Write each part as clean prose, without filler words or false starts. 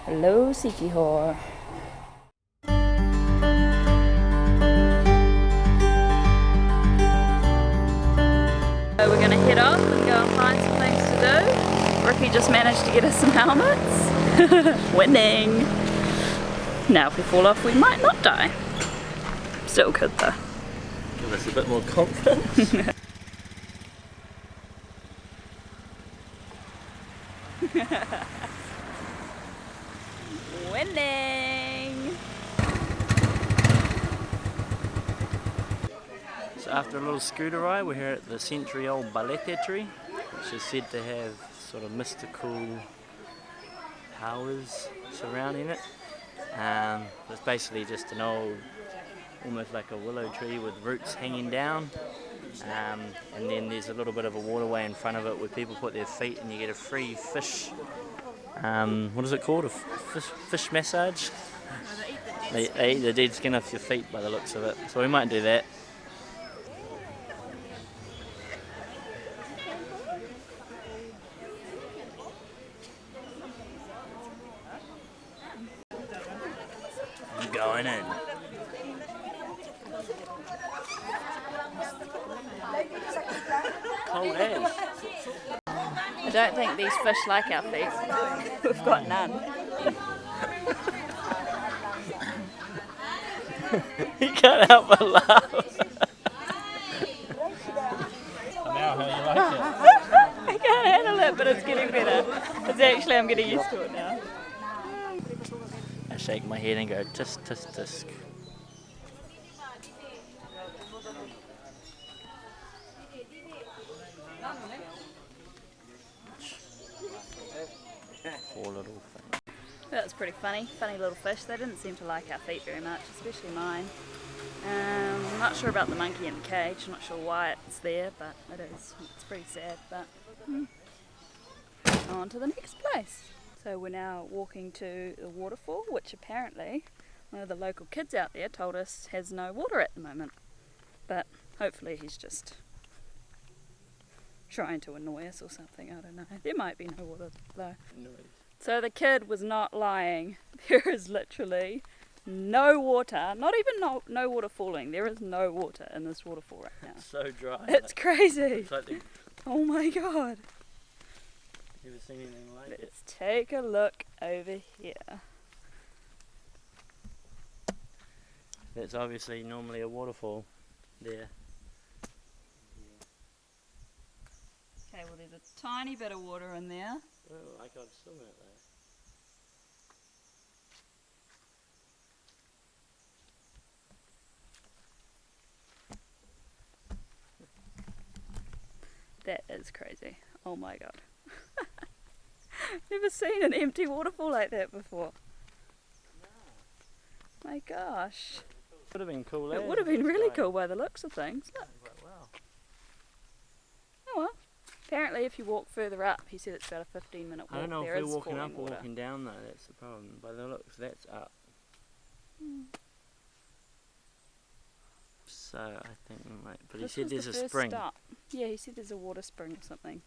Hello, Siquijor. So we're going to head off and go and find some things to do. Ricky just managed to get us some helmets. Winning! Now if we fall off we might not die. Still good though. Give us a bit more confidence. Winning! So after a little scooter ride, we're here at the century-old balete tree, which is said to have sort of mystical powers surrounding it. It's basically just an old, almost like a willow tree with roots hanging down. And then there's a little bit of a waterway in front of it where people put their feet and you get a free fish, what is it called? A fish massage? They eat the dead skin off your feet by the looks of it. So we might do that. I'm going in. Cold as. I don't think these fish like our feet. We've got none. You can't help but laugh. Now, how you like it? I can't handle it, but it's getting better. It's actually, I'm getting used to it now. I shake my head and go tisk tisk tisk. Poor little thing. That was pretty funny little fish. They didn't seem to like our feet very much, especially mine. I'm not sure about the monkey in the cage. I'm not sure why it's there, but it is. It's pretty sad, but on to the next place. So we're now walking to the waterfall, which apparently one of the local kids out there told us has no water at the moment. But hopefully he's just trying to annoy us or something, I don't know. There might be no water though. So the kid was not lying. There is literally no water, not even no water falling. There is no water in this waterfall right now. It's so dry. It's crazy. It's like Oh my god. Never seen anything like it. Let's take a look over here. That's obviously normally a waterfall there. Okay, well there's a tiny bit of water in there. Oh, I can't swim in it though. That is crazy. Oh my god. Never seen an empty waterfall like that before. No. My gosh. Would have been cool. It would have been really cool by the looks of things. Look. Wow. Oh well. Apparently if you walk further up, he said it's about a 15-minute walk. I don't know there if we're is walking falling up or water. walking down though, that's the problem. By the looks, that's up. So I think we might, but This he said was there's the a first spring. stop. Yeah, he said there's a water spring or something.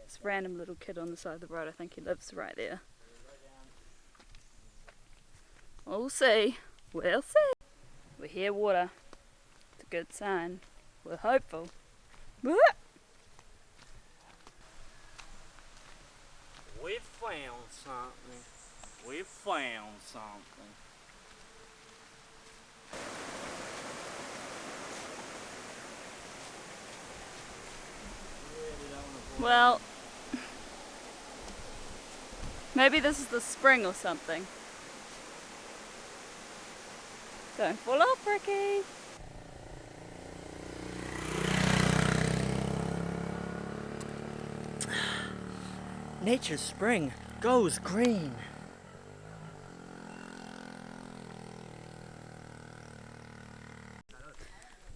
This random little kid on the side of the road, I think he lives right there. We'll see. We'll see. We hear water. It's a good sign. We're hopeful. We found something. We found something. Well, maybe this is the spring or something. Don't fall off, Ricky. Nature's spring goes green.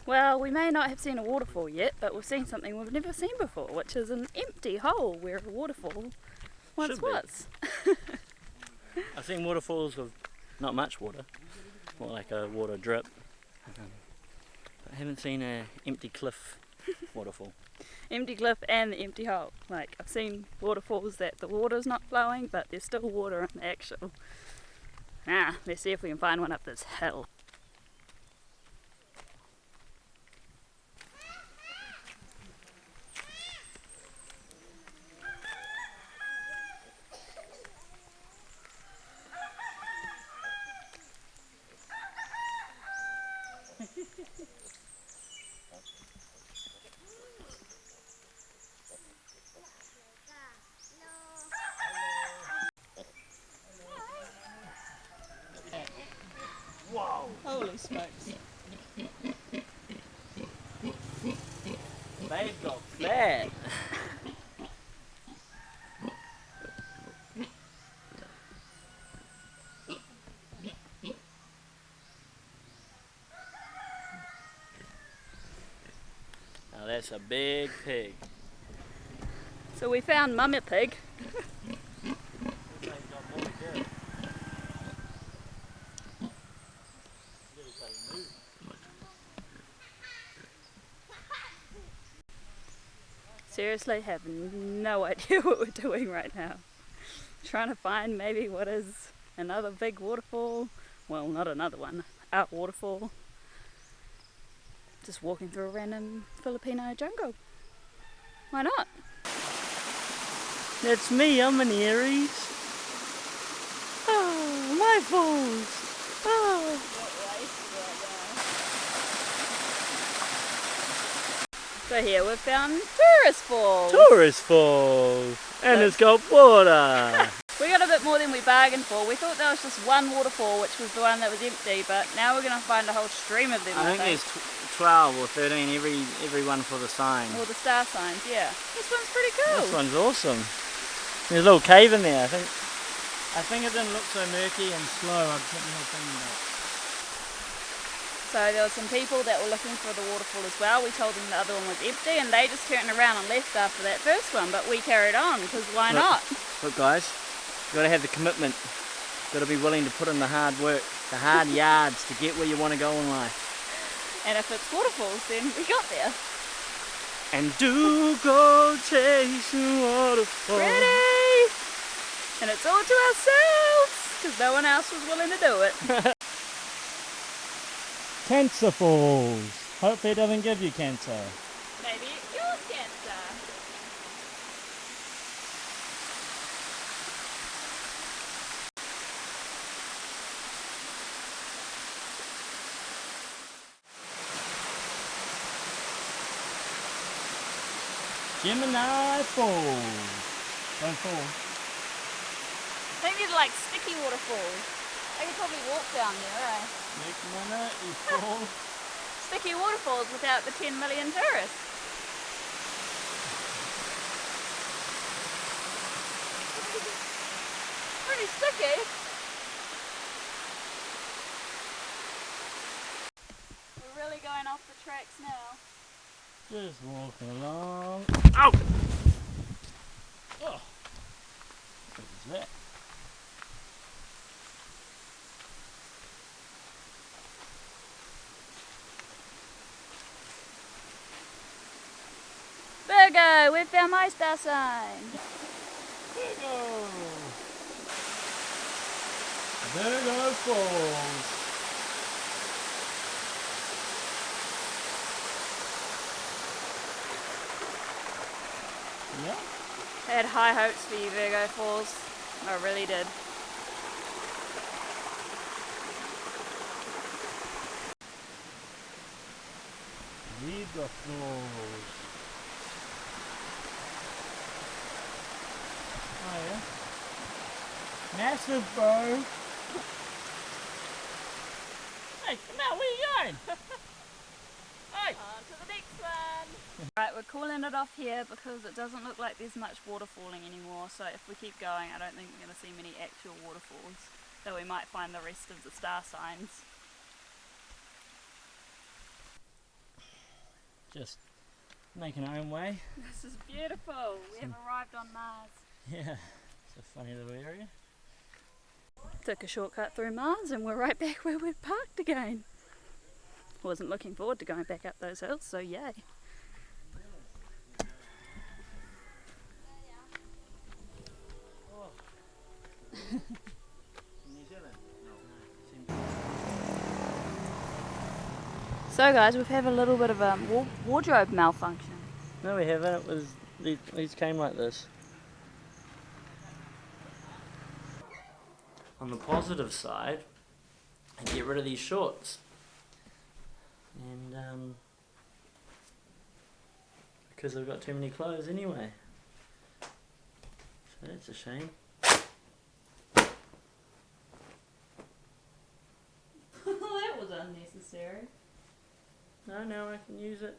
Well, we may not have seen a waterfall yet, but we've seen something we've never seen before, which is an empty hole where a waterfall once was. I've seen waterfalls with not much water, more like a water drip. I haven't seen an empty cliff waterfall. Empty cliff and the empty hole. Like, I've seen waterfalls that the water's not flowing, but there's still water in the actual Let's see if we can find one up this hill. Whoa! Holy smokes. They've got flat. Now that's a big pig. So we found Mummy Pig. Seriously, have no idea what we're doing right now. Trying to find maybe what is another big waterfall. Well, not another one, a waterfall. Just walking through a random Filipino jungle. Why not? That's me, I'm an Aries. Oh, my falls. Oh. So here we've found Tourist Falls. Tourist Falls. And it's got water. We got a bit more than we bargained for. We thought there was just one waterfall, which was the one that was empty, but now we're going to find a whole stream of them. I think there's 12 or 13, every one for the sign. All the star signs, yeah. This one's pretty cool. This one's awesome. There's a little cave in there. I think it didn't look so murky and slow. I'd put the whole thing back. So there were some people that were looking for the waterfall as well. We told them the other one was empty and they just turned around and left after that first one, but we carried on because why not? Look guys, you've got to have the commitment. You've got to be willing to put in the hard work, the hard yards to get where you want to go in life. And if it's waterfalls, then we got there. And do go chasing waterfalls. Ready! And it's all to ourselves because no one else was willing to do it. Cancer Falls. Hopefully it doesn't give you cancer. Maybe it cures cancer. Gemini Falls. Don't fall. I think these are like sticky waterfalls. I could probably walk down there, eh? Next minute you fall. Sticky waterfalls without the 10 million tourists. Pretty sticky. We're really going off the tracks now. Just walking along. Ow! Oh. What is that? Virgo, we found my star sign. Virgo! Virgo Falls. Yeah? I had high hopes for you, Virgo Falls. I really did. Libra Falls. Oh yeah. Massive, bro. Hey, come out, where are you going? Hey! On to the next one. Right, we're calling it off here because it doesn't look like there's much waterfalling anymore. So if we keep going, I don't think we're going to see many actual waterfalls. Though we might find the rest of the star signs. Just making our own way. This is beautiful. We have arrived on Mars. Yeah, it's a funny little area. Took a shortcut through Mars and we're right back where we'd parked again. Wasn't looking forward to going back up those hills, so yay. Oh. New Zealand? No. So guys, we've had a little bit of a wardrobe malfunction. No, we haven't. It was these came like this. On the positive side, I get rid of these shorts, and because I've got too many clothes anyway. So that's a shame. That was unnecessary. No, now I can use it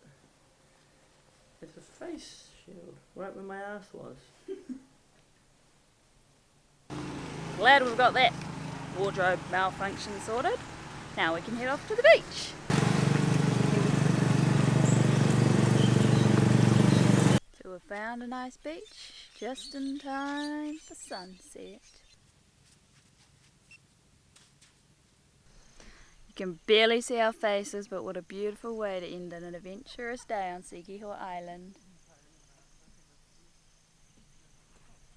as a face shield, right where my ass was. Glad we've got that wardrobe malfunction sorted. Now we can head off to the beach. So we've found a nice beach just in time for sunset. You can barely see our faces, but what a beautiful way to end an adventurous day on Siquijor Island.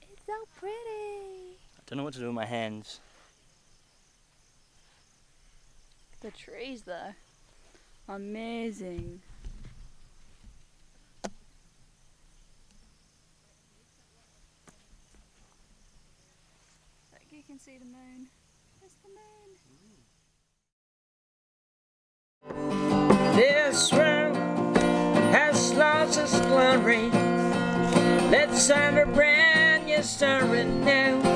It's so pretty. I don't know what to do with my hands. The trees though, amazing. Like you can see the moon. There's the moon. This world has lost its glory. Let's start a brand new story now.